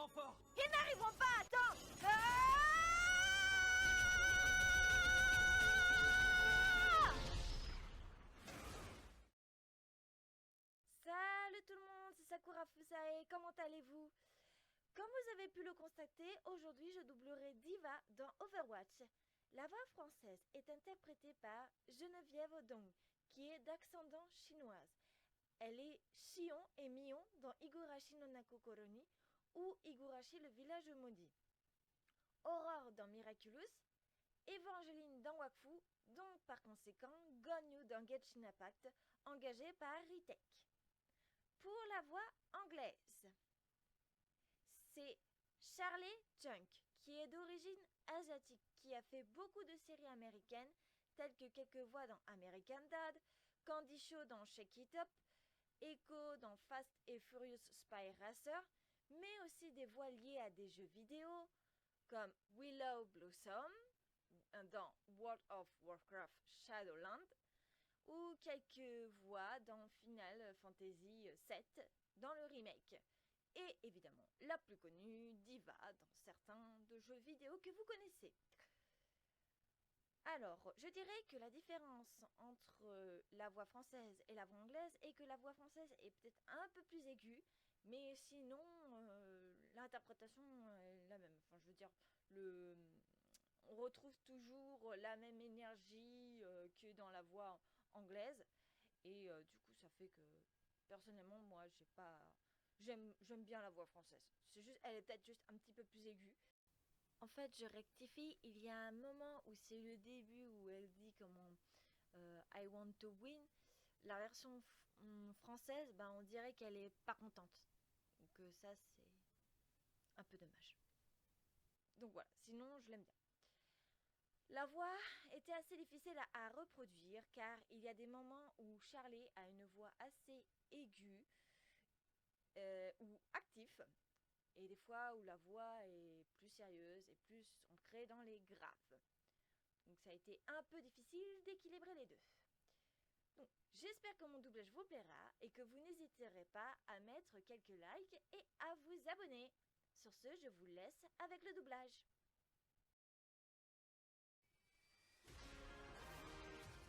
renforts. Ils n'arriveront pas, attends. Salut tout le monde, c'est Sakura Fusae, comment allez-vous? Comme vous avez pu le constater, aujourd'hui je doublerai Diva dans Overwatch. La voix française est interprétée par Geneviève Odong, qui est d'ascendance chinoise. Elle est Shion et Mion dans Higurashi no Nakokoro ni ou Higurashi le village maudit. Aurore dans Miraculous, Evangeline dans Wakfu, donc par conséquent Gonyu dans Genshin Impact, engagée par Ritek. Pour la voix anglaise, c'est Charlie Chunk, qui est d'origine asiatique, qui a fait beaucoup de séries américaines, telles que quelques voix dans American Dad, Candy Show dans Shake It Up, Echo dans Fast and Furious Spy Racer, mais aussi des voix liées à des jeux vidéo, comme Willow Blossom dans World of Warcraft Shadowland, ou quelques voix dans Final Fantasy VII dans le remake. Et évidemment, la plus connue, Diva, dans certains de jeux vidéo que vous connaissez. Alors, je dirais que la différence entre la voix française et la voix anglaise est que la voix française est peut-être un peu plus aiguë, mais sinon, l'interprétation est la même. Enfin, je veux dire, on retrouve toujours la même énergie que dans la voix anglaise, et du coup, ça fait que, personnellement, moi, j'aime bien la voix française. C'est juste, elle est peut-être juste un petit peu plus aiguë. En fait, je rectifie, il y a un moment où c'est le début où elle dit comment I want to win. La version française, ben, on dirait qu'elle est pas contente. Donc ça, c'est un peu dommage. Donc voilà, sinon je l'aime bien. La voix était assez difficile à reproduire car il y a des moments où Charlie a une voix assez aiguë ou active, et des fois où la voix est plus sérieuse et plus ancrée dans les graves. Donc ça a été un peu difficile d'équilibrer les deux. Donc j'espère que mon doublage vous plaira et que vous n'hésiterez pas à mettre quelques likes et à vous abonner. Sur ce, je vous laisse avec le doublage.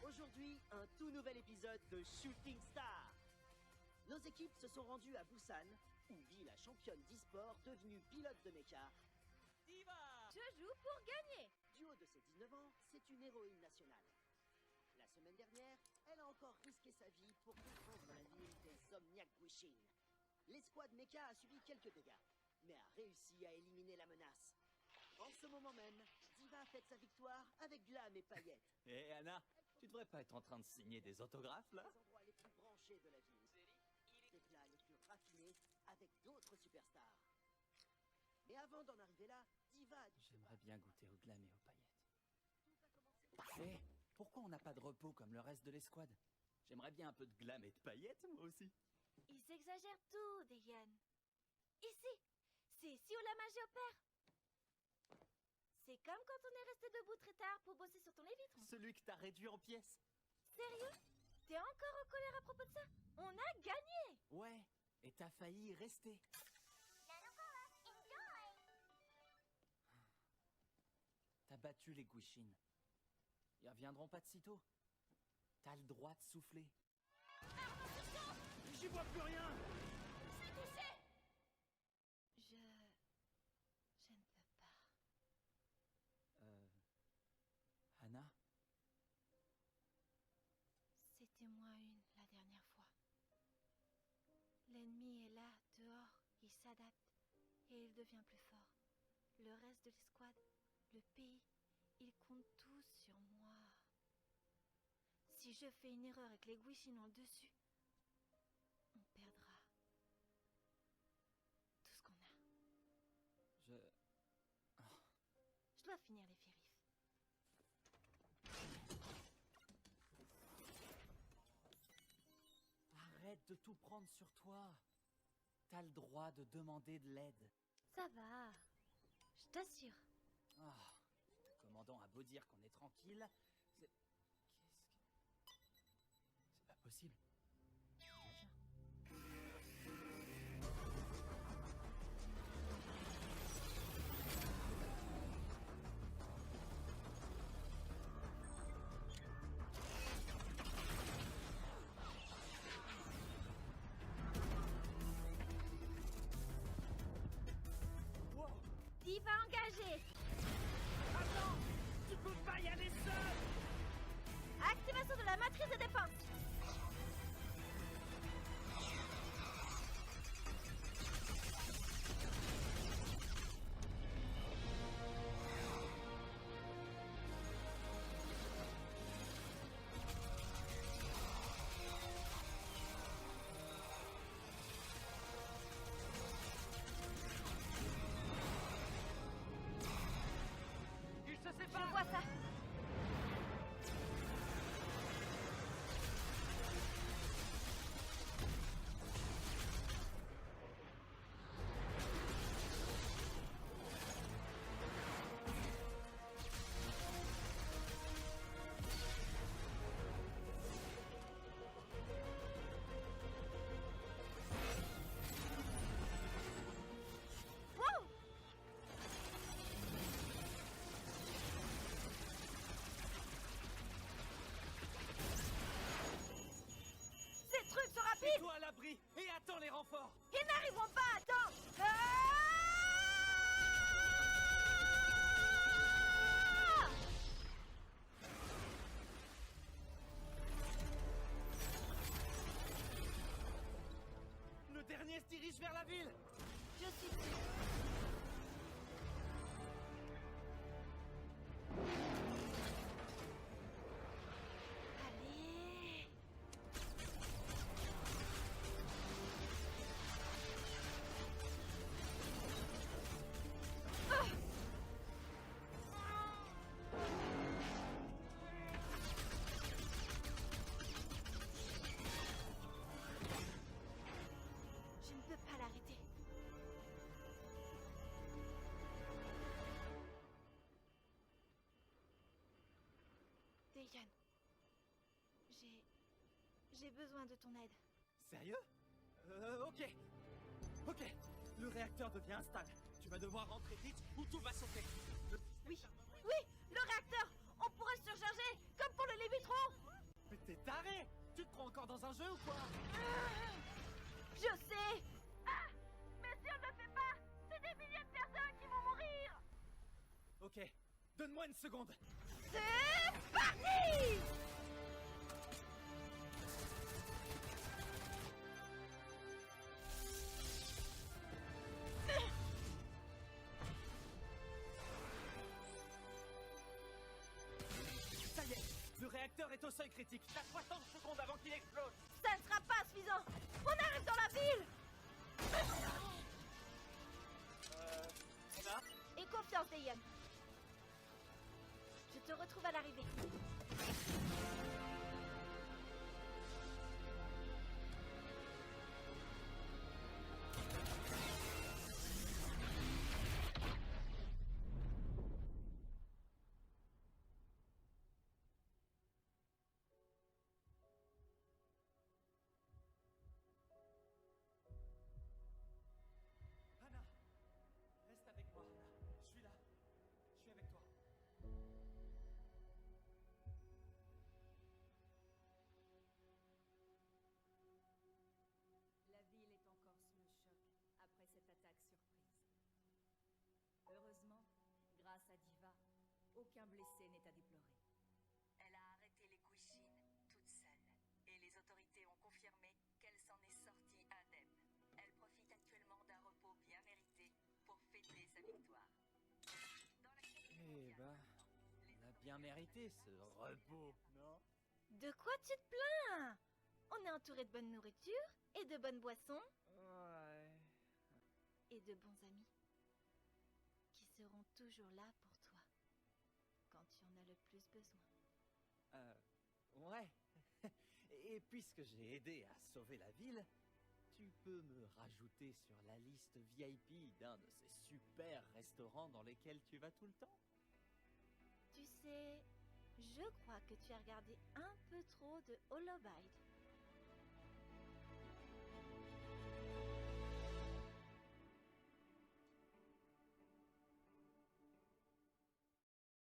Aujourd'hui, un tout nouvel épisode de Shooting Star. Nos équipes se sont rendues à Busan, où vit la championne d'e-sport devenue pilote de mecha. Diva! Je joue pour gagner. Du haut de ses 19 ans, c'est une héroïne nationale. La semaine dernière, elle a encore risqué sa vie pour défendre la ville des Zomniac Guishin. L'escouade mecha a subi quelques dégâts, mais a réussi à éliminer la menace. En ce moment même, Diva fête sa victoire avec glam et paillettes. Hé Anna, tu devrais pas être en train de signer des autographes là? Les endroits les plus branchés de la ville. Les plats les plus raffinés avec d'autres superstars. Mais avant d'en arriver là, Diva a dû se J'aimerais battre. bien goûter au glam et aux paillettes. Tout a commencé. Hé, pourquoi on n'a pas de repos comme le reste de l'escouade? J'aimerais bien un peu de glam et de paillettes moi aussi. Ils exagèrent tout, Dayan. Ici, c'est ici où la magie opère. C'est comme quand on est resté debout très tard pour bosser sur ton lévitre. Celui que t'as réduit en pièces. Sérieux? T'es encore en colère à propos de ça? On a gagné! Ouais, et t'as failli y rester. T'as battu les Guishin. Ils reviendront pas de sitôt. T'as le droit de souffler. J'y vois plus rien. Je ne peux pas. Anna? C'était moi la dernière fois. L'ennemi est là, dehors, il s'adapte et il devient plus fort. Le reste de l'escouade, le pays, ils comptent tous sur moi. Si je fais une erreur avec les Guishin en dessus, on perdra tout ce qu'on a. Je dois finir les férifs. Arrête de tout prendre sur toi. T'as le droit de demander de l'aide. Ça va, je t'assure. Ah, le commandant a beau dire qu'on est tranquille, c'est... C'est pas possible. Imagine. Mets-toi à l'abri et attends les renforts. Ils n'arriveront pas, attends. Le dernier se dirige vers la ville. Je suis sûre. Allez. Je ne peux pas l'arrêter. Dayan, j'ai besoin de ton aide. Sérieux? Ok. Ok. Le réacteur devient instable. Tu vas devoir rentrer vite ou tout va sauter. Oui, le réacteur. On pourrait se surcharger, comme pour le Lévitron. Mais t'es taré! Tu te crois encore dans un jeu ou quoi? Je sais. Ah, mais si on ne le fait pas, c'est des milliers de personnes qui vont mourir. Ok. Donne-moi une seconde. C'est parti. Ça y est. Le réacteur est au seuil critique. T'as 60 secondes avant qu'il explose. Ça ne sera pas suffisant. On arrive dans la ville. On a? Aie confiance, Dayan. Je te retrouve à l'arrivée. Hannah! Reste avec moi. Je suis là. Je suis avec toi. La ville est encore sous le choc après cette attaque surprise. Heureusement, grâce à Diva, aucun blessé n'est à déplorer. Elle a arrêté les Guishin toute seule, et les autorités ont confirmé qu'elle s'en est sortie indemne. Elle profite actuellement d'un repos bien mérité pour fêter sa victoire. Dans la quête Eh ben, on a bien mérité ce repos, non? De quoi tu te plains? On est entouré de bonne nourriture et de bonnes boissons Ouais. et de bons amis qui seront toujours là pour toi quand tu en as le plus besoin. Ouais. Et puisque j'ai aidé à sauver la ville, tu peux me rajouter sur la liste VIP d'un de ces super restaurants dans lesquels tu vas tout le temps? Tu sais, je crois que tu as regardé un peu trop de Holobite.